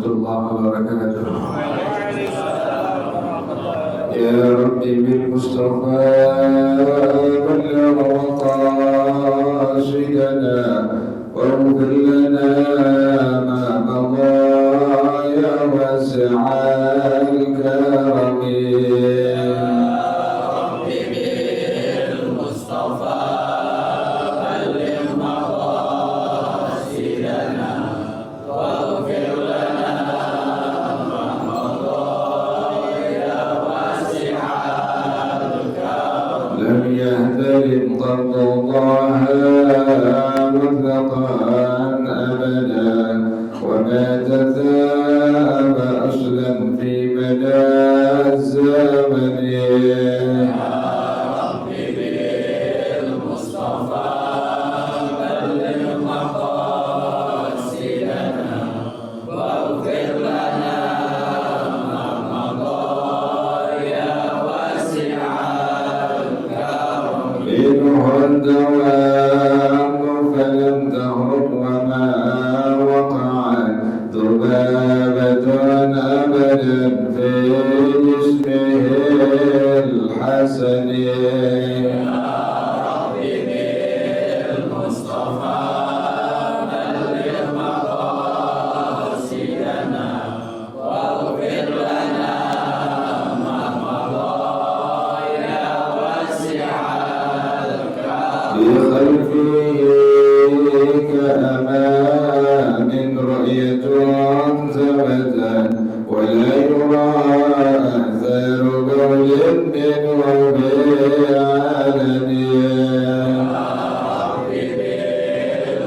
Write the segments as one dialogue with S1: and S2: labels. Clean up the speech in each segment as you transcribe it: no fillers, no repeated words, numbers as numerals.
S1: الله وبركاته. يا ربي بالمصطفى بلغ مقاصدنا واغفر لنا ما مضى يا واسع الكرم. قرض الله مطلقا أبدا وما تثاءب أصلا في مدى الزمن. الدوام فلم تهرب وما وقعت ذبابة أبدا في جسمه الحسن. ولا يرى آثار بول منه بعلنية.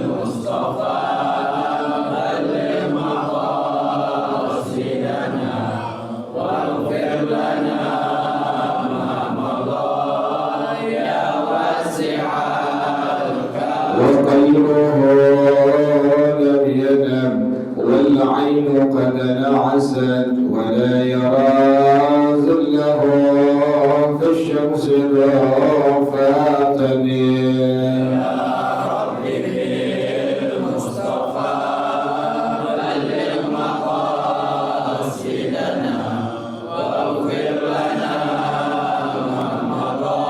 S1: بالمصطفى بلغ مقاصدنا واغفر لنا ما مضى يا واسع الكرم. وقلبه لم ينم والعين قد نعست ولا يرى ظله في الشمس ضافاتني. يا رب بالمصطفى بلغ مقاصدنا واغفر لنا ما مضى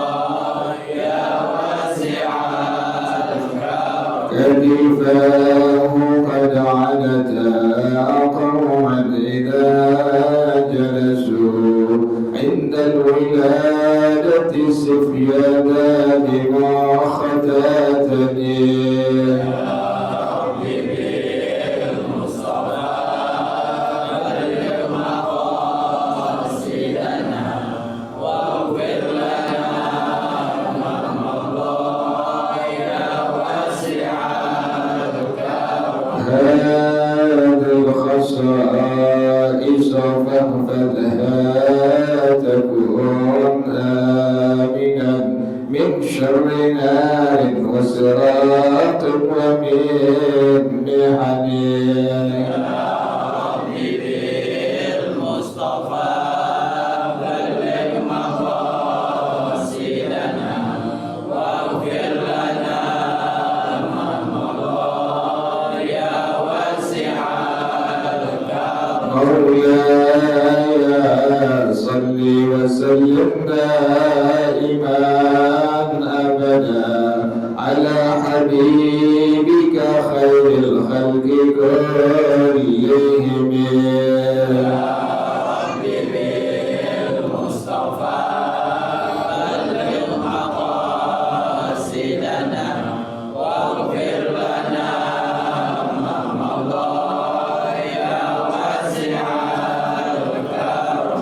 S1: يا واسع الكرم. كتفاه قد عنتا قوما إذا جلسوا عند الولادة سفيانا بما ختاتني. يا رب بالمصطفى بلغ مقاصدنا واغفر لنا ما مضى يا واسع الكرم. الخصائص فاحفظها تكون آمنا من شر نار وسراق ومن محن. يا رب بالمصطفى بلغ مقاصدنا واغفر لنا ما مضى يا واسع مولاي صل وسلم دائما أبدا على حبيبك خير الخلق كلهم. يا رب بالمصطفى بلغ مقاصدنا واغفر لنا ما مضى يا واسع الكرم.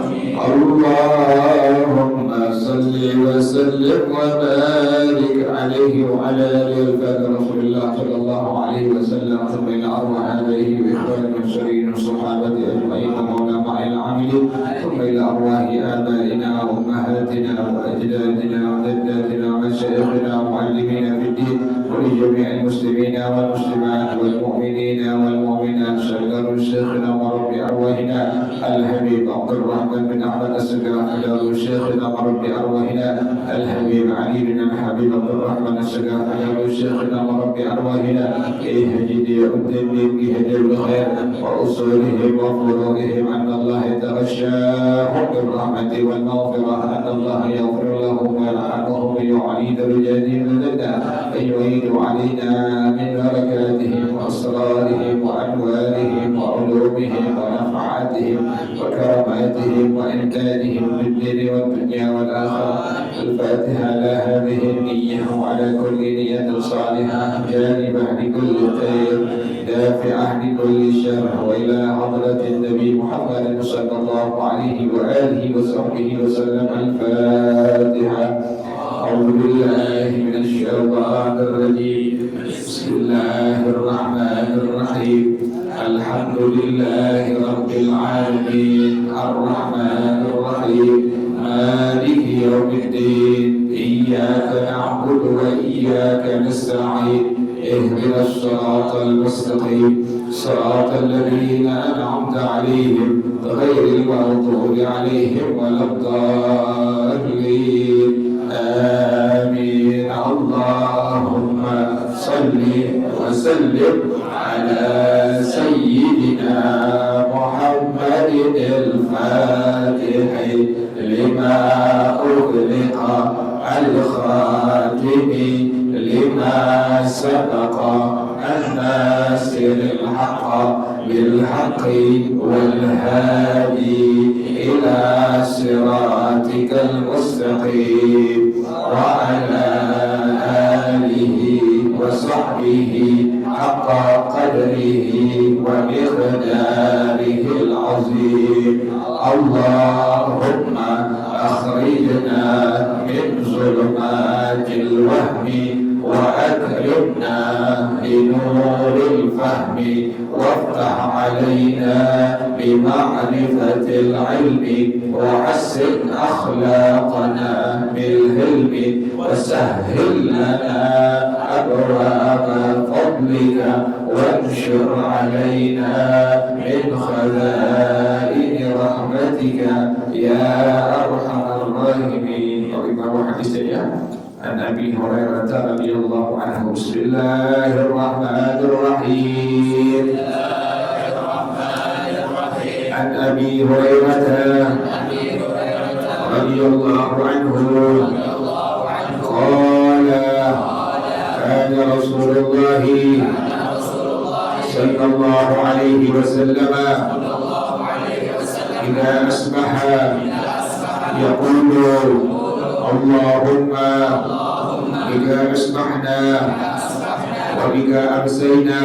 S1: اللهم صل وسلم وبارك عليه وعلى آله الفاتح رسول الله صلى الله عليه وسلم. ثم إلى أرواح آبائه وإخوان المرسلين والصحابة أجمعين ومولى مع العاملين. ثم إلى أرواح آبائنا وأمهاتنا وأجدادنا وجداتنا ومشايخنا ومعلمينا في الدين ولجميع المسلمين والمسلمات والمؤمنين والمؤمنات شكر شيخنا ورب أرواحنا الحبيب عبد الرحمن بن أحمد السقاف شيخنا ورب أرواحنا الحبيب علي بن الحبيب عبد الرحمن السقاف شيخنا ورب أرواحنا اهدي الدين بهدي الخير وأصولهم وفروعهم أن الله يتغشاهم بالرحمة والمغفرة أن الله يغفر لهم ويرحمهم ويعلي درجاتهم لدنا ويعيد علينا من بركاتهم وأسرارهم وأنوارهم وعلومهم ونفعاتهم وكراماتهم وإمدادهم بالدين والدنيا والآخرة. الفاتحة على هذه النية وعلى كل نية صالحة جانبة لكل خير دافعة لكل شر وإلى حضرة النبي محمد صلى الله عليه وآله وصحبه وسلم. الفاتحة. أعوذ بالله من الشيطان الرجيم. بسم الله الرحمن الرحيم. الحمد لله رب العالمين الرحمن الرحيم مالك يوم الدين إياك نعبد وإياك نستعين اهدنا الصراط المستقيم صراط الذين أنعمت عليهم غير المغضوب عليهم ولا الضالين آمين. اللهم صل وسلم على سيدنا محمد الفاتح لما أغلق الخاتم لما سبق الناصر الحق بالحق والهادي إلى صراطك المستقيم وعلى آله وصحبه حق قدره ومقداره العظيم. اللهم أخرجنا من ظلمات الوهم وأكرمنا بنور الفهم وافتح علينا بمعرفة العلم وحسن أخلاقنا بالهلم وسهل لنا أبواب فضلك وانشر علينا من خزائن رحمتك يا أرحم الراحمين. عن أبي هريرة رضي الله عنه. بسم الله الرحمن الرحيم. عن أبي هريرة رضي الله عنه قال كان رسول الله صلى الله عليه وسلم إذا أصبح يقول اللهم بك أصبحنا وبك أمسينا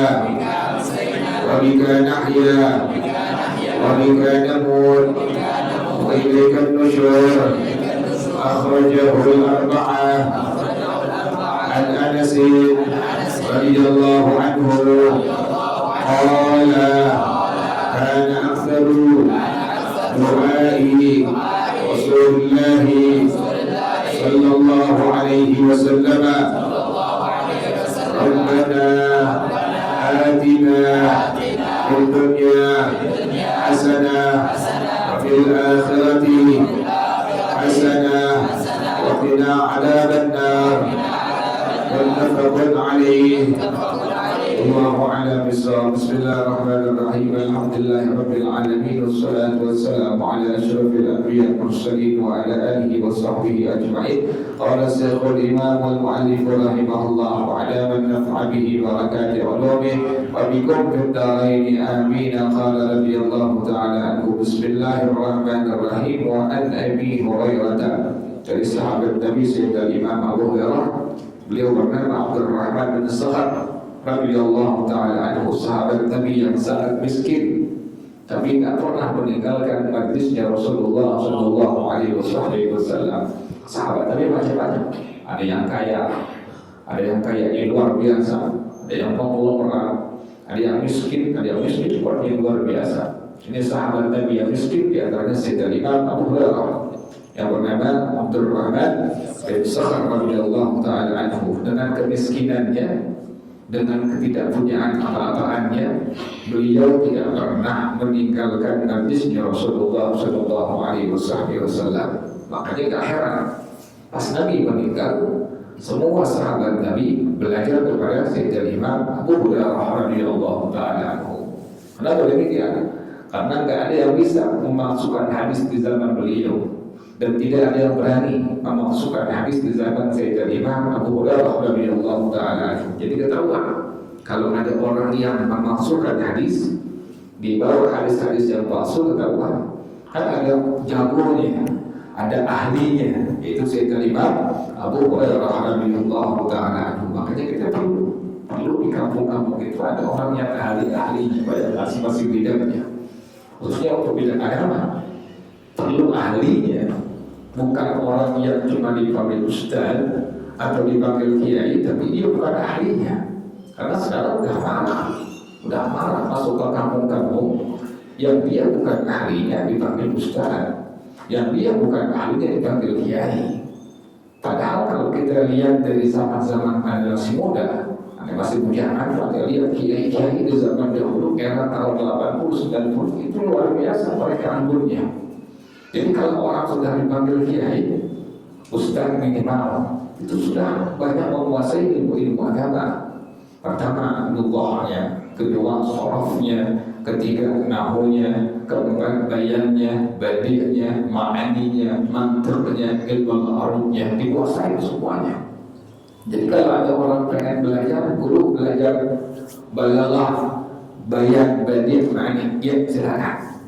S1: وبك نحيا وبك نموت وإليك النشور. أخرجه الأربعة. عن أنس رضي الله عنه قال كان أكثر دعاء رسول الله صلى الله عليه وسلم ربنا آتنا في الدنيا حسنة وفي الآخرة حسنة وقنا عذاب النار. متفق عليه. الله أعلم بالصواب. بسم الله الرحمن الرحيم. الحمد لله رب العالمين والصلاة والسلام على أشرف الأنبياء المرسلين وعلى آله وصحبه أجمعين. قال الشيخ الإمام والمؤلف رحمه الله وعلى من نفع به بركات علومه وبكم في الدارين آمين. قال رضي الله تعالى عنه. بسم الله الرحمن الرحيم. وعن أبي هريرة dari sahabat Nabi Sayyidina Imam Abu Hurairah, beliau bernama Abdul Rahman bin Sakhar radhiyallahu taala anhu, sahabat Nabi yang sangat miskin tapi tidak pernah meninggalkan majlisnya Rasulullah sallallahu alaihi wasallam. Sahabat Nabi macam-macam, ada yang kaya, ada yang kayanya luar biasa, ada yang konglomerat, ada yang miskin seperti luar biasa. Ini sahabat Nabi yang miskin, di antaranya Sayyidina Imam Abu Hurairah yang bernama Abdurrahman bin Sakhar radhiyallahu taala anhu. Dengan kemiskinannya, dengan ketidakpunyaan apa-apaannya, beliau tidak pernah meninggalkan hadisnya Rasulullah sallallahu alaihi wasallam. Makanya gak heran pas Nabi meninggal, semua sahabat Nabi belajar kepada Sayyidina Imam Abu Hurairah radhiyallahu taala anhu. Kenapa demikian? Karena nggak ada yang bisa memasukkan hadis di zaman beliau, dan tidak ada yang berani memasukkan hadis di zaman Sayyidina Imam Abu Hurairah radhiyallahu taala anhu. Jadi ketahuan kalau ada orang yang memasukkan hadis di bawah hadis-hadis yang palsu, ketahuan kan ada jagonya, ada ahlinya, yaitu Sayyidina Imam Abu Hurairah radhiyallahu taala anhu. Makanya kita perlu di kampung-kampung itu ada orang yang ahli-ahlinya pada masing-masing bidangnya. Khususnya untuk bidang agama perlu ahlinya, bukan orang yang cuma dipanggil ustaz atau dipanggil kiai tapi dia bukan ahlinya. Karena sekarang udah marah masuk ke kampung-kampung yang dia bukan ahlinya dipanggil ustaz, yang dia bukan ahlinya dipanggil kiai. Padahal kalau kita lihat dari zaman-zaman generasi muda, masih bujangan, pada lihat kiai-kiai di zaman dahulu era tahun 80-90 itu luar biasa mereka anggurnya. Jadi kalau orang sudah dipanggil kiai, ustaz minimal, itu sudah banyak menguasai ilmu agama. Pertama lughahnya, kedua sorofnya, ketiga nahwunya, keempat bayannya, badiahnya, ma'aninya, mantiqnya, ilmu arabnya, dikuasai semuanya. Jadi kalau ada orang pengen belajar, guru belajar balaghah, bayan, badi', ma'ani, ya silakan.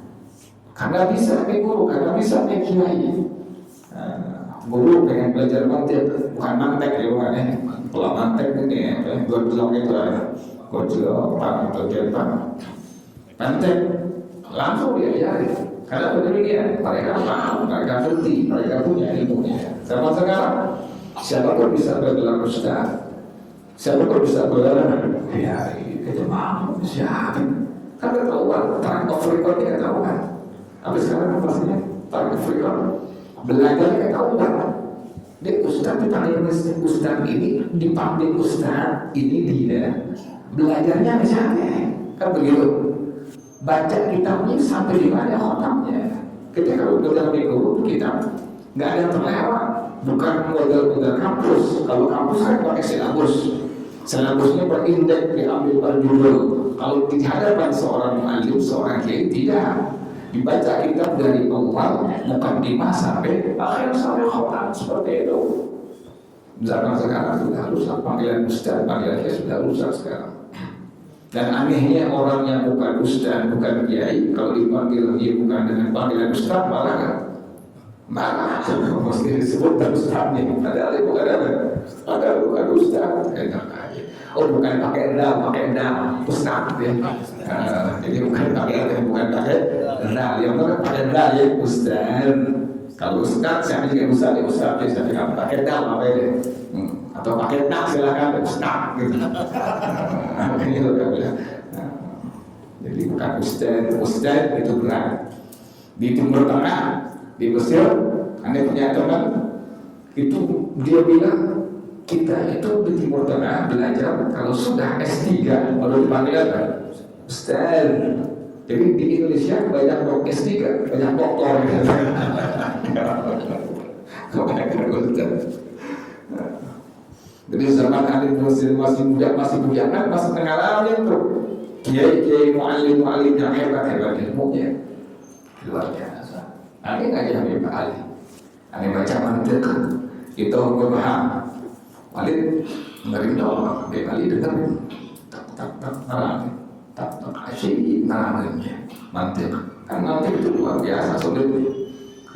S1: Karena bisa nih guru, karena bisa nih kiai. Guru pengen belajar mantik, bukan mantek ya, bukan ya. Kalau mantek ini dua blok itu ada, gojlok, pan, mantek langsung diajari. Karena demikian, mereka paham, mereka ngerti, mereka punya ilmunya. Sama sekarang, siapapun bisa bergelar ustaz, siapapun bisa bergelar kiai, itu mau siapa? Kan ketahuan, tarikh off record-nya ketahuan. Tapi sekarang pastinya tarikh off record, belajarnya ketahuan. Dia ustaz dipanggil ustaz ini, dipanggil ustaz ini dia, belajarnya misalnya, kan begitu. Baca kitabnya sampai di mana khotamnya. Kita kalau belajar di guru kitab, nggak ada yang terlewat. Bukan model-model kampus. Kalau kampus kan pakai silabusnya berindeks, diambil per judul. Kalau di hadapan seorang alim, seorang kiai, tidak dibaca kitab dari awal, mukaddimah sampai akhir sampai khotam, seperti itu. Zaman sekarang sudah rusak, panggilan ustaz, panggilan kiai sudah rusak sekarang. Dan anehnya orang yang bukan ustaz, bukan kiai, kalau dipanggil dia bukan dengan panggilan ustaz, malah mesti disebut ustaznya. Padahal dia bukan ada, padahal bukan ustaz. Oh bukan pakai dal, ustaz ya. Jadi bukan pakai dal, yang pakai dal ya ustaz. Kalau ustaz, saya juga ustaz ya ustaz, saya tidak pakai dal apa ya? Atau pakai tak silakan ustaz gitu. Jadi bukan ustaz itu berat. Di Timur Tengah, di Mesir, Anda punya teman itu dia bilang kita itu di Timur Tengah belajar kalau sudah S3 baru dipanggil apa? Ustaz. Jadi di Indonesia banyak S3, banyak doktor. Jadi zaman alim masih muda, masih bujangan, masih tengah alim tuh. Kiai muallim yang hebat ilmunya luar biasa. Aneh aja Habib Ali. Aneh baca mantiq, kita hukum paham. Ali menerima Allah, Habib Ali dengar tak narang, tak asyik narangnya mantiq. Kan mantiq itu luar biasa sulit.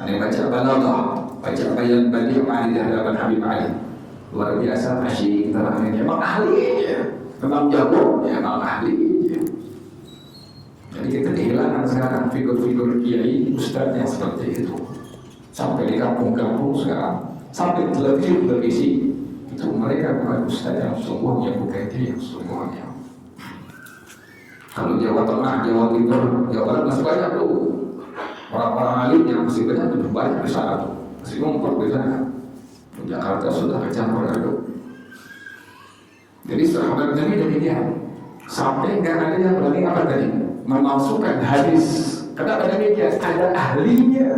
S1: Aneh baca balaghah, baca bayan badi' ma'ani di hadapan Habib Ali. Luar biasa asyik narangnya, memang ahlinya, memang jagonya, memang ahlinya. Jadi kita kehilangan sekarang figur-figur kiai ustaz yang seperti itu. Sampai di kampung-kampung sekarang, sampai televisi itu mereka bukan ustaz yang sungguhnya, bukan kiai yang sungguhnya. Kalau Jawa Tengah, Jawa Timur, Jawa Barat masih banyak tuh orang-orang alim yang masih banyak lebih banyak di sana tuh. masih ngumpul di sana. Jakarta sudah kecampur aduk. Jadi sahabat Nabi demikian. Sampai nggak ada yang berani apa tadi? Memasukkan hadis. Kenapa demikian? Ada ahlinya,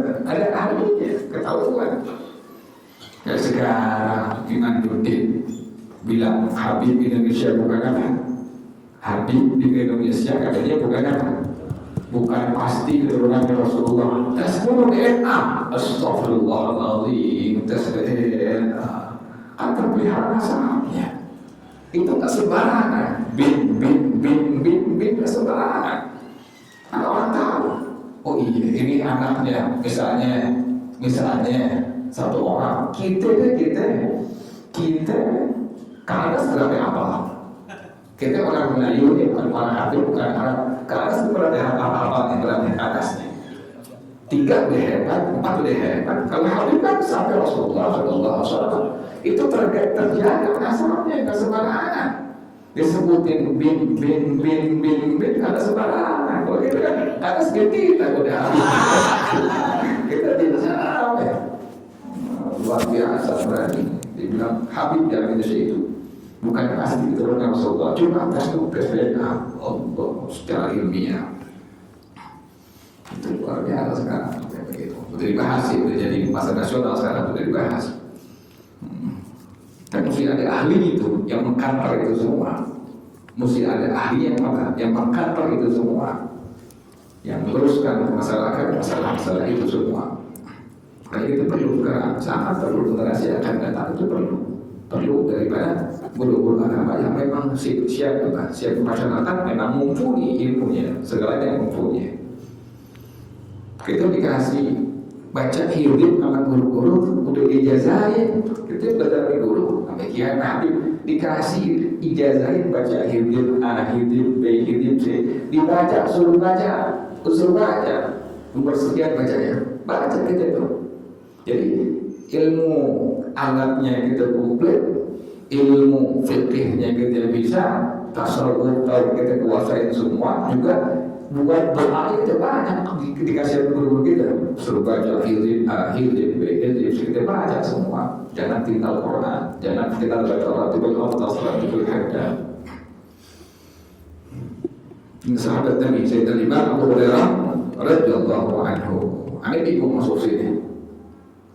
S1: ketahuan. Kayak sekarang Imam Nurdin bilang Habib Indonesia bukan apa? Habib di Indonesia katanya bukan apa? Bukan pasti keturunan Rasulullah. Tes dulu DNA. Astagfirullahaladzim. Tes DNA. Kan terpelihara sahamnya. Itu nggak sembarangan. Bin nggak sembarangan. Kalau orang tahu, oh iya ini anaknya, misalnya satu orang, kita karena sebenarnya apa? Kita orang Melayu, bukan orang Arab, bukan Arab. Karena sebenarnya apa-apa yang berada di atasnya. 3 udah hebat, 4 udah hebat. Kalau Habib kan sampai Rasulullah SAW itu terjaga nasabnya, nggak sembarangan. Disebutin bin nggak sembarangan. Kalau kita kan atas kita udah kita tidak sampai. Luar biasa berani. Dibilang Habib dalam Indonesia itu bukan asli keturunan Rasulullah, cuma tes DNA Allah secara ilmiah. Itu luar biasa sekarang begitu. Udah dibahas sih, udah jadi masa nasional sekarang udah dibahas. Dan mesti ada ahli itu yang mengkantor itu semua. Mesti ada ahli yang apa? Yang mengkantor itu semua. Yang meluruskan masalah itu semua. Karena itu perlu sekarang, sangat perlu generasi akan datang itu perlu daripada guru-guru agama yang memang siap masyarakat memang mumpuni ilmunya, segalanya yang mumpuni. Kita dikasih baca hidup sama guru-guru, udah dijazahin, kita belajar dari guru, sampai kiai Habib dikasih ijazahin baca hidup A, hidup B, hidup C, dibaca, suruh baca, nomor sekian bacanya, baca kita tuh. Jadi ilmu alatnya kita komplit, ilmu fikihnya kita bisa, tasawuf tahu kita kuasain semua juga. Buat doa itu banyak dikasih guru kita, suruh baca hizib A, hizib B, hizib kita baca semua. Jangan tinggal Quran, jangan kita baca Ratibul Afdal, Ratibul Hadam. Ini sahabat Nabi Sayyidina Imam Abu Hurairah radhiyallahu anhu. Ada bingung masuk sini.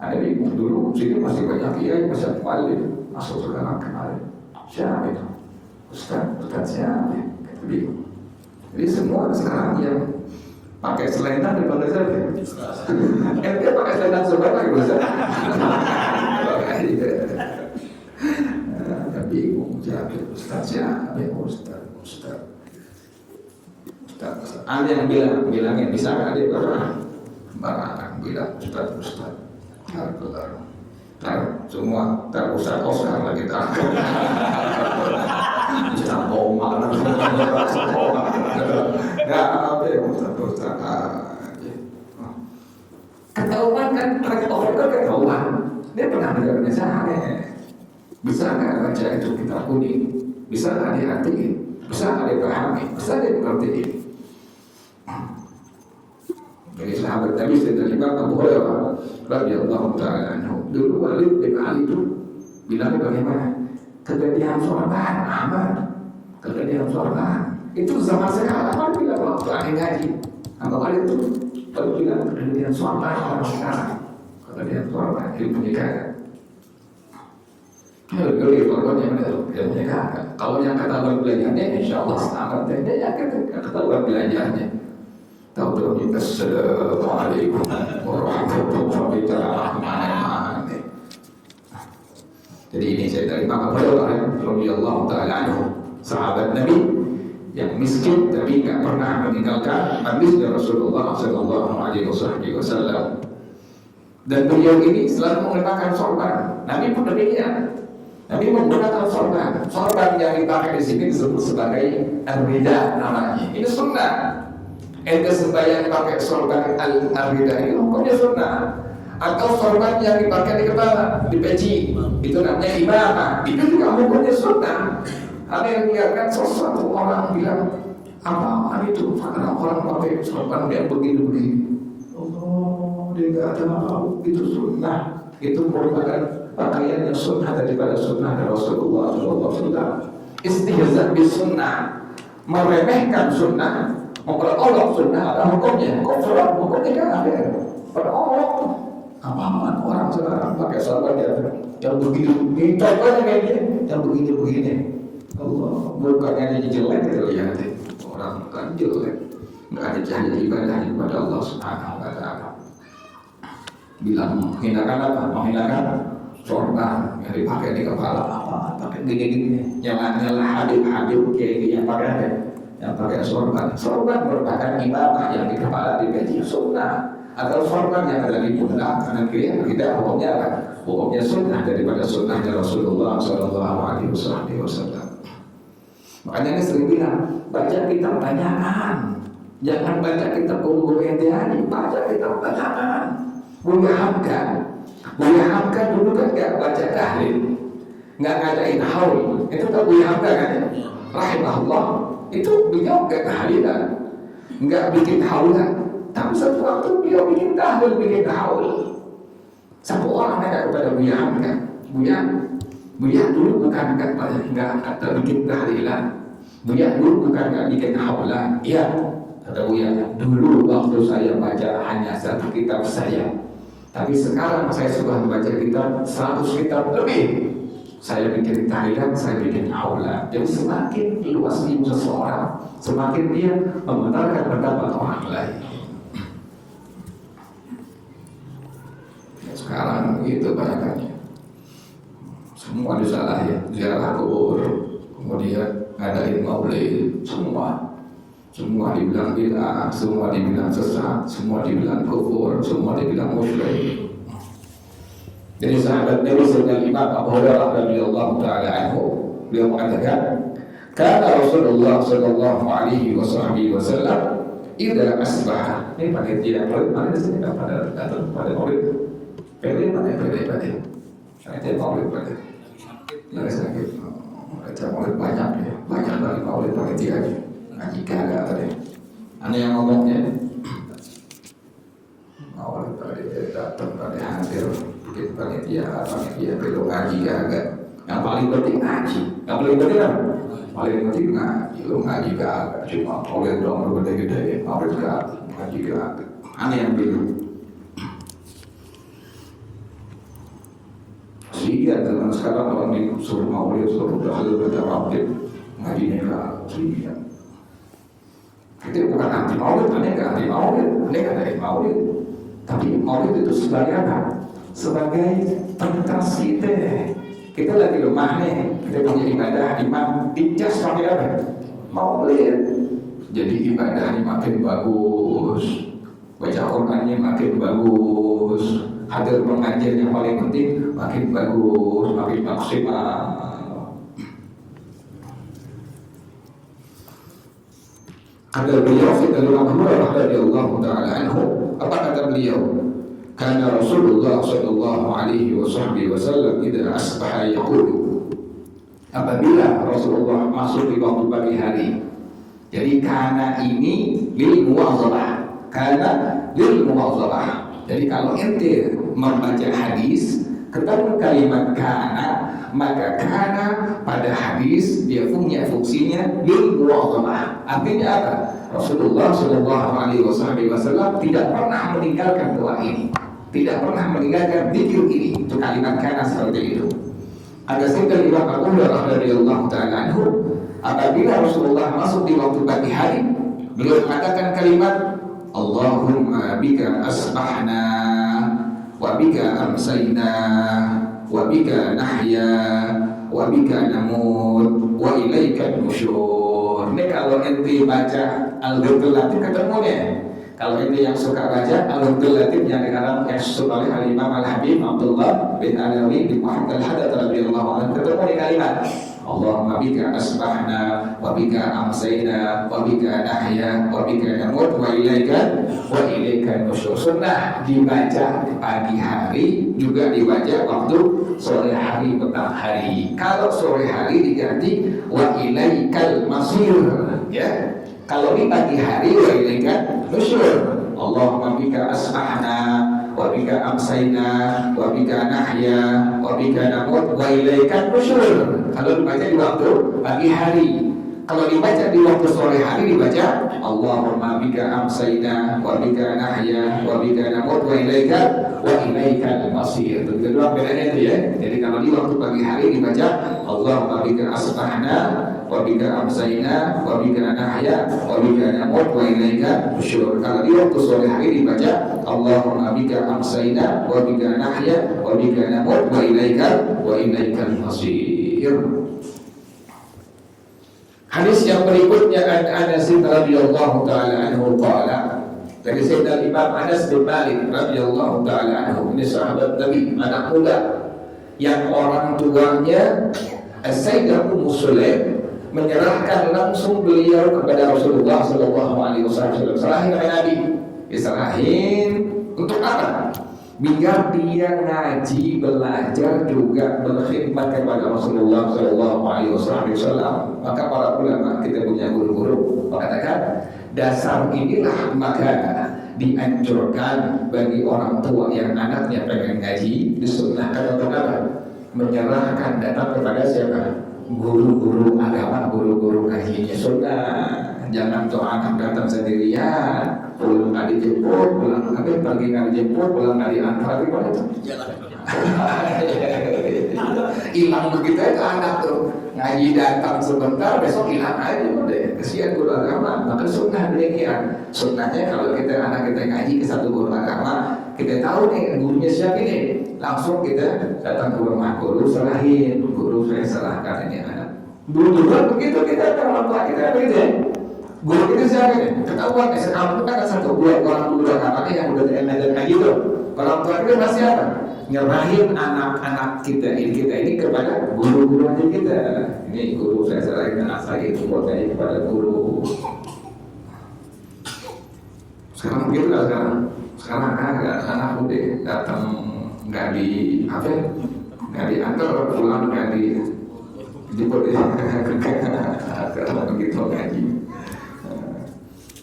S1: Ada bingung dulu sini masih banyak kiai, masih muallim masuk sekarang kemarin. Siapa itu? Ustaz siapa? Kita bingung. Jadi semua sekarang yang pakai selendang daripada saya. Dia pakai selendang sebenarnya lagi Ustaz. Bingung siapa Ustaz. Ada yang bilangin bisa nggak dia barang bilang Ustaz. Semua Ustaz Oscar lagi takut. Jangan omar, nggak apa ya Ustaz. Ketahuan kan, orang kan ketahuan. Dia pernah mendengarnya saya. Bisa nggak baca itu kitab kuning? Bisa nggak diartiin? Bisa nggak dipahami? Bisa nggak dimengerti? Jadi sahabat Nabi Sayyidina Imam Abu Hurairah radhiyallahu ta'ala anhu, dulu Walid bin Ali itu bilang bagaimana? Kejadian sorban aman, kejadian sorban itu zaman sekarang kan bilang waktu aneh ngaji. Apa kali itu? Kalau bilang kejadian sorban orang sekarang, kejadian sorban ilmunya kagak. Kalau sorban yang benar ilmunya kagak. Kalau yang ketahuan belajarnya, insya Allah selamat. Dia yakin ketahuan belajarnya. Tahu kita Assalamualaikum warahmatullahi wabarakatuh. Jadi ini saya dari Imam Abu Hurairah radhiyallahu ta'ala anhu, sahabat Nabi yang miskin tapi tidak pernah meninggalkan hadisnya Rasulullah sallallahu alaihi wasallam. Dan beliau ini selalu menggunakan sorban. Nabi pun demikian. Nabi menggunakan sorban. Sorban yang dipakai di sini disebut sebagai al-rida namanya. Ini sunnah. Ente sembahyang pakai sorban al-rida ini hukumnya sunnah. Atau sorban yang dipakai di kepala, di peci, itu namanya imamah. Itu juga hukumnya sunnah. Ada yang lihatkan sesuatu orang bilang apa itu karena orang pakai sorban yang begini-begini. Allah dia nggak tahu itu sunnah, itu merupakan pakaian yang sunnah daripada sunnah Rasulullah SAW. Istihza bis sunnah, meremehkan sunnah, memperolok sunnah ada hukumnya, hukumnya kan ada, perolok. Apaan orang sekarang pakai sarung yang begini, contohnya kayak gini, yang begini. Allah, bukannya jadi jelek itu lihat orang kan jelek, nggak ada cahaya ibadahnya kepada Allah Subhanahu Wa Taala. Bilang menghinakan apa? Menghinakan sorban yang dipakai di kepala apa? Pakai gini, nyala Habib kayak yang pakai apa? Yang pakai sorban. Sorban merupakan imamah yang di kepala di peci sunnah. Atau sorban yang ada di pundak kanan kiri tidak hukumnya apa? Hukumnya sunnah daripada sunnahnya Rasulullah SAW. Makanya ini sering bilang baca kitab banyakan, jangan baca kitab guru ente-ente, baca kitab banyakan. Buya Hamka dulu kan nggak baca tahlil, nggak ngadain haul. Itu tak Buya Hamka kan? Rahimahullah itu beliau nggak tahlilan, nggak bikin haulan. Tapi satu waktu beliau bikin tahlil, bikin haul. Satu orang ada kepada Buya Hamka, Buya dulu bukan nggak bikin tahlilan, Buya dulu bukan nggak bikin haulan. Iya, kata Buya, dulu waktu saya baca hanya satu kitab saya, tapi sekarang saya sudah membaca kitab 100 kitab lebih. Saya bikin tahlilan, saya bikin haulan. Jadi semakin luas ilmu seseorang, semakin dia membenarkan pendapat orang lain. Sekarang itu banyaknya semua disalahin, ziarah kubur, kemudian ngadain maulid, semua dibilang bid'ah, semua dibilang sesat, semua dibilang kufur, semua dibilang musyrik. Jadi sahabat Nabi Sayyidina Imam Abu Hurairah radhiyallahu taala anhu, beliau mengatakan, "Kana Rasulullah sallallahu alaihi wasallam idza asbaha." Ini panitia mana sih pada maulid. Pede. Saya maulid pada. Lagi sakit. Baca maulid banyak ya. Banyak dari maulid panitia aja. Ngaji kagak tadi. Aneh yang ngomongnya. Maulid tadi datang tadi hadir. Bikin panitia belum ngaji kagak. Yang paling penting ngaji. Yang paling penting apa? Paling penting ngaji. Lu ngaji kagak. Cuma maulid dong gede-gede. Maulid kagak. Ngaji kagak. Aneh yang bilang. Iya, dengan sekarang orang disuruh maulid, suruh tahlil, baca maulid, ngajinya ke iya. Itu bukan anti maulid, aneh nggak anti maulid, aneh nggak dari maulid. Tapi maulid itu sebagai apa? Sebagai pentas kita lagi lemah nih, kita punya ibadah, imam dicas pakai apa? Maulid. Jadi ibadahnya makin bagus, baca Qurannya makin bagus. Hadir pengajian yang paling penting makin bagus, makin maksimal. Kata beliau dari Abu Hurairah radhiyallahu taala anhu, apa kata beliau? Kana Rasulullah sallallahu alaihi wasallam idza asbaha yaqulu. Apabila Rasulullah masuk di waktu pagi hari. Jadi kana ini lil muwazabah. Jadi kalau ente membaca hadis ketemu kalimat kana, maka kana pada hadis dia punya fungsinya lil muwazabah. Artinya apa? Rasulullah sallallahu alaihi wasallam tidak pernah meninggalkan doa ini, tidak pernah meninggalkan zikir ini. Itu kalimat kana seperti itu. Ada sekali Imam Abu Hurairah radhiyallahu taala anhu, apabila Rasulullah masuk di waktu pagi hari, beliau mengatakan kalimat Allahumma bika asbahna wa bika amsayna wa bika nahya wa bika namut wa ilaika nusyur. Ini kalau ente baca Al-Ghurtul Latif ketemunya. Kalau ente yang suka baca Al-Ghurtul Latif yang dikarang oleh Al-Imam Al-Habib Abdullah bin Alawi bin Muhammad Al-Haddad radhiyallahu anhu, ketemu di kalimat Allahumma bika asbahna wa bika amsayna wa bika nahya wa bika namut wa ilaika nusyur. Sunnah dibaca di pagi hari, juga dibaca waktu sore hari, petang hari. Kalau sore hari diganti wa ilaikal masir, ya. Kalau di pagi hari wa ilaika nusyur. Allahumma bika asbahna wa bika amsayna, wa bika nahya, wa bika namut, wa ilaika nusyur. Kalau dibaca di waktu pagi hari. Kalau dibaca di waktu sore hari dibaca Allahumma bika amsayna wa bika nahya wa bika namut wa ilaikal masir. Itu dua bedanya itu ya. Jadi kalau di waktu pagi hari dibaca Allahumma bika asbahna wa bika amsayna wa bika nahya wa bika namut wa ilaikal nusyur. Kalau di waktu sore hari dibaca Allahumma bika amsayna wa bika nahya wa bika namut wa ilaikal masir. Hadis yang berikutnya an Anas radhiyallahu taala anhu qala, dari Sayyidina Imam Anas bin Malik radhiyallahu taala anhu, ini sahabat Nabi, anak muda yang orang tuanya Sayyidah Ummu Sulaim menyerahkan langsung beliau kepada Rasulullah sallallahu alaihi wasallam. Serahin kepada Nabi. Diserahin untuk apa? Biar dia ngaji, belajar juga berkhidmat kepada Rasulullah sallallahu alaihi wasallam. Maka para ulama, kita punya guru-guru mengatakan dasar inilah maka dianjurkan bagi orang tua yang anaknya pengen ngaji disunnahkan untuk apa? Menyerahkan datang kepada siapa? Guru-guru agama, guru-guru ngajinya sunnah. Jangan tuh anak datang sendirian, pulang nggak dijemput, pulang pagi nggak dijemput, pulang nggak diantar, gimana tuh? Hilang begitu itu anak tuh, ngaji datang sebentar, besok hilang aja udah. Kesian guru agama, maka sunnah demikian. Sunnahnya kalau kita anak kita ngaji ke satu guru agama, kita tahu nih gurunya siapa ini, langsung kita datang ke rumah guru, serahin, guru saya serahkan ini anak. Dulu begitu kita ke orang tua kita begitu ya. Guru itu siapa nih? Ketahuan sekarang itu kan ada satu dua orang guru agama yang udah ngajar ngaji tuh. Orang tua kita masih apa? Nyerahin anak-anak kita ini kepada guru-guru aja kita. Ini guru saya serahin anak saya itu buat saya kepada guru. Sekarang begitu lah sekarang. Sekarang ada anak udah datang nggak di apa? Nggak diantar pulang nggak di jemput ya. Sekarang begitu ngaji.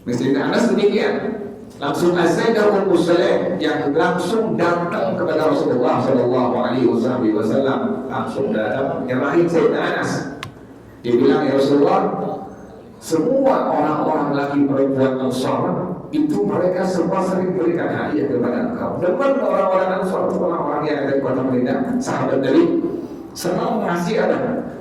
S1: Sayyidina Anas demikian, langsung Sayyidah Ummu Sulaim yang langsung datang kepada Rasulullah sallallahu alaihi wasallam, langsung datang nyerahin Sayyidina Anas. Dia bilang, ya Rasulullah, semua orang-orang laki perempuan Ansar itu mereka semua sering berikan hadiah kepada engkau. Dan orang-orang Ansar itu orang-orang yang ada di kota Madinah, sahabat dari senang ngasih ada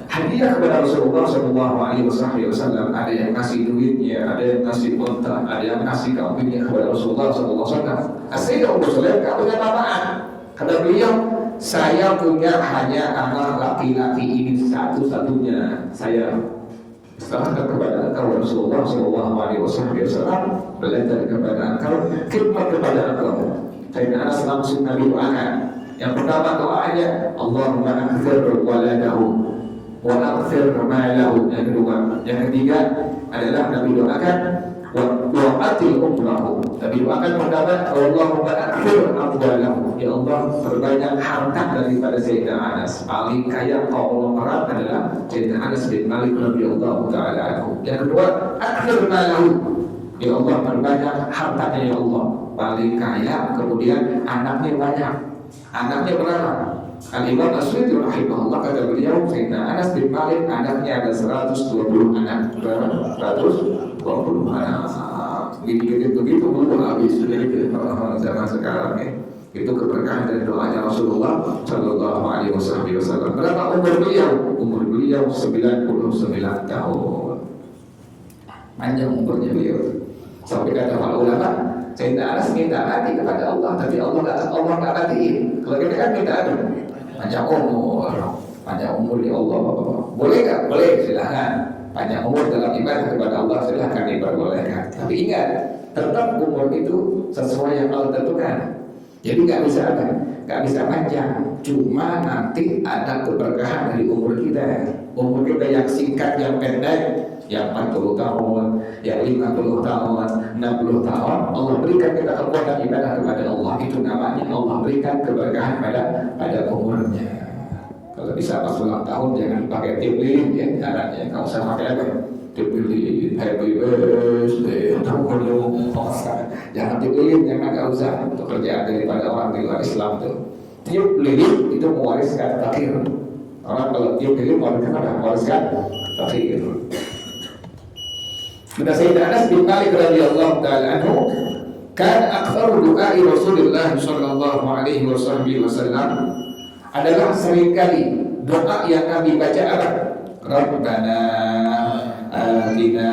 S1: hadiah kepada Rasulullah sallallahu alaihi wasallam. Ada yang kasih duitnya, ada yang kasih unta, ada yang kasih kambingnya kepada Rasulullah sallallahu alaihi wasallam. Sayyidah Ummu Sulaim enggak punya apaan. Kata beliau, saya punya hanya anak laki-laki ini satu-satunya. Saya serahkan kepada engkau Rasulullah sallallahu alaihi wasallam, belajar kepada engkau, khidmat kepada engkau. Sayyidina Anas langsung Nabi doakan. Yang pertama doanya, Allahumma akthir waladahu wa akthir malahu. Yang kedua, yang ketiga adalah Nabi doakan wa atil umrahu. Nabi doakan pertama, Allahumma akthir amwalahu. Ya Allah, perbanyak harta daripada Sayyidina Anas. Paling kaya konglomerat adalah Sayyidina Anas bin Malik radhiyallahu taala anhu. Yang kedua, akthir malahu. Ya Allah, perbanyak hartanya ya Allah. Paling kaya, kemudian anaknya banyak. Anaknya berapa? Al-Imam As-Suyuti rahimahullah kata beliau, Sayyidina Anas bin Malik anaknya ada 120 anak. 120 anak. Begitu belum habis zaman sekarang ya. Itu keberkahan dari doanya Rasulullah sallallahu alaihi wasallam. Berapa umur beliau? Umur beliau 99 tahun. Panjang umurnya beliau. Sampai kata para ulama, Sayyidina Anas minta mati kepada Allah, tapi Allah nggak matiin. Kalau kita kan minta ada panjang umur ya Allah. Boleh nggak? Boleh, silahkan. Panjang umur dalam ibadah kepada Allah silahkan diperbolehkan. Tapi ingat, tetap umur itu sesuai yang Allah tentukan. Jadi nggak bisa apa? Nggak bisa panjang. Cuma nanti ada keberkahan dari umur kita. Umur kita yang singkat, yang pendek, yang 40 tahun, yang 50 tahun, 60 tahun, Allah berikan kita kekuatan ibadah kepada Allah. Itu namanya Allah berikan keberkahan pada umurnya. Kalau bisa pas ulang tahun jangan pakai tip lilin ya, caranya. Kalau usah pakai apa? dipilih happy birthday tahu jangan dipilih, jangan nggak usah untuk kerjaan daripada orang di luar Islam tuh. Tiup lilin itu mewariskan fakir. Orang kalau tiup lilin mewariskan fakir. Kata Sayyidina Anas bin Malik radhiyallahu taala anhu, kan aktsar doa Rasulullah sallallahu alaihi wasallam adalah seringkali doa yang Nabi baca apa? Rabbana atina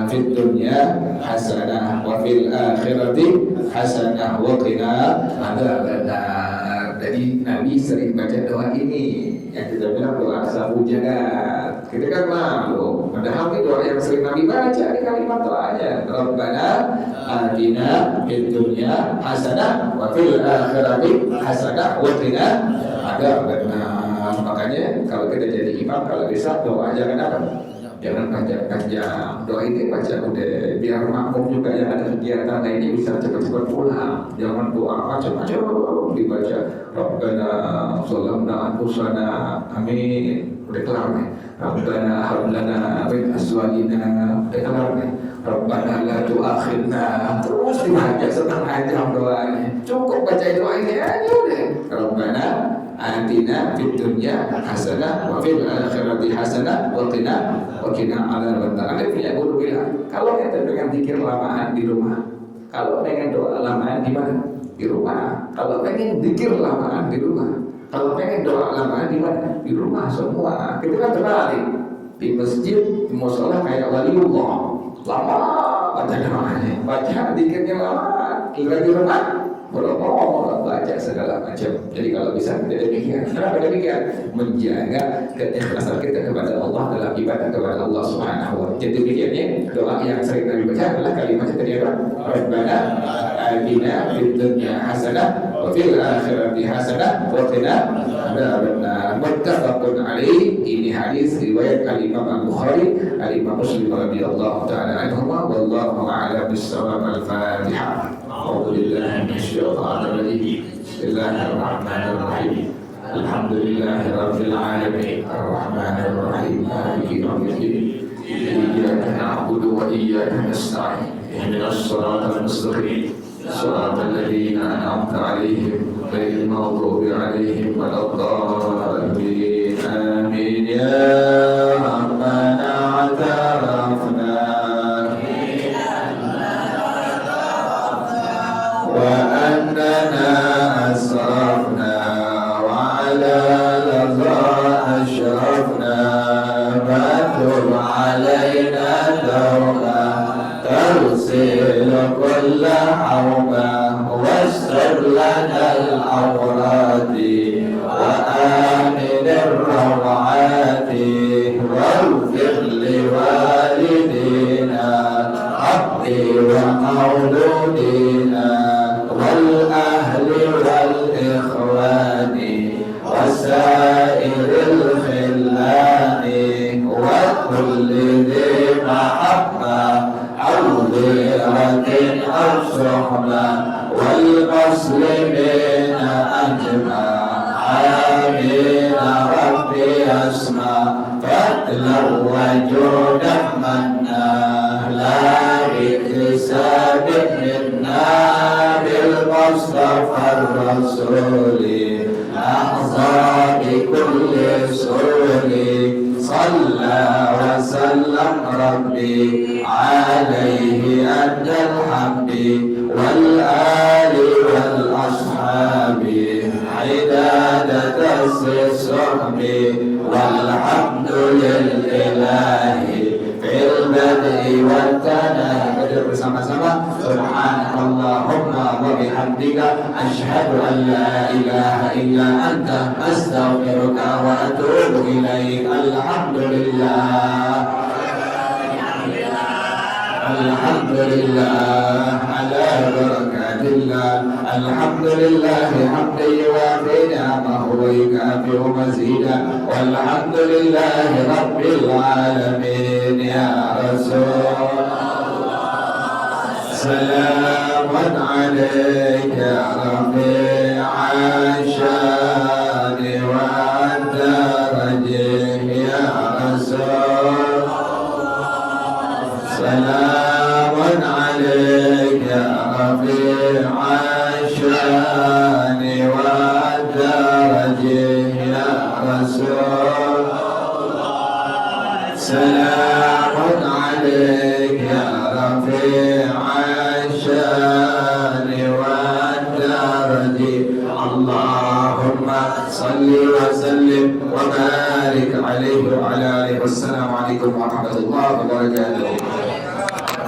S1: fid dunya hasanah wa fil akhirati hasanah wa qina adzabannar. Jadi Nabi sering baca doa ini yang kita bilang doa sabu jagat. Kita kan malu, padahal ini doa yang sering Nabi baca di kalimat doanya. Rabbana atina fid dunya hasanah wa fil akhirati hasanah wa qina adzabannar. Makanya kalau kita jadi imam, kalau bisa doa jangan apa? Jangan panjang-panjang. Doa ini baca udah biar makmum juga yang ada kegiatan ini bisa cepat-cepat pulang. Jangan doa macam-macam dibaca. Rabbana zalamna anfusana, amin. Udah kelar nih. Rabbana hab lana min azwajina, udah kelar nih. Rabbana la tu'akhidna, terus dibaca setengah jam doanya. Cukup baca doa ini aja udah. Rabbana atina fid dunya hasanah wa fil akhirati hasanah wa qina adzabannar. Ada punya guru bilang, kalau kita dengan zikir lamaan di rumah, kalau pengen doa lamaan di mana? Di rumah. Kalau pengen zikir lamaan di rumah, kalau pengen doa lamaan di mana? Di rumah semua. Kita kan terbalik. Di masjid, di mushola kayak waliullah, lama baca doanya, baca zikirnya lama. Kira di rumah berapa baca segala macam. Jadi kalau bisa kita demikian. Kenapa demikian? Menjaga keikhlasan kita kepada Allah dalam ibadah kepada Allah Subhanahu wa taala. Jadi demikiannya doa yang sering kali baca adalah kalimat tadi apa? Rabbana atina fid dunya hasanah wa fil akhirati hasanah wa qina adzabannar. Muttafaqun alaih. Ini hadis riwayat Al-Imam Al-Bukhari, Al-Imam Muslim radhiyallahu taala anhuma. Wallahu a'lam bis-shawab. Al-Fatihah. أعوذ بالله من الشيطان الرجيم. بسم الله الرحمن الرحيم. الحمد لله رب العالمين الرحمن الرحيم مالك يوم الدين. إياك نعبد وإياك نستعين. اهدنا الصراط المستقيم صراط الذين أنعمت عليهم غير المغضوب عليهم ولا الضالين. آمين. يا ربنا اعترفنا وأننا أسرفنا وعلى لظى أشرفنا فتب علينا توبة تغسل كل حوبة واستر لنا العورات وآمن الروعات واغفر لوالدينا ربي ومولودينا والأهل والإخوان وسائر الخلان وكل ذي محبة أو غيرة أو صحبة والمسلمين أجمع. آمين. ربي أسمع فضلا وجودا منا لا باكتساب منا بالمصطفى الرسول أحظى بكل سرور. صلى وسلم ربي عليه أدى الحمد والآل والأصحاب عدادة الصحب والحمد لله في البدء والتناهي. bersama-sama subhanallahumma wa bihamdika asyhadu an la ilaha illa anta astaghfiruka wa atubu ilaik. Alhamdulillah ala barakatillah. Alhamdulillah hamdan yuwafi ni'amahu wa yukafi mazida. Walhamdulillahi rabbil alamin. Ya Rasulullah salamun alayka ya rafi'a syani wa darajih. Ya Rasulullah سلام عليك يا رفيع الشان والدرج يا رسول الله سلام عليك يا رفيع الشان والدرج اللهم صل وسلم وبارك عليه وعلى آله والسلام عليكم ورحمة الله وبركاته.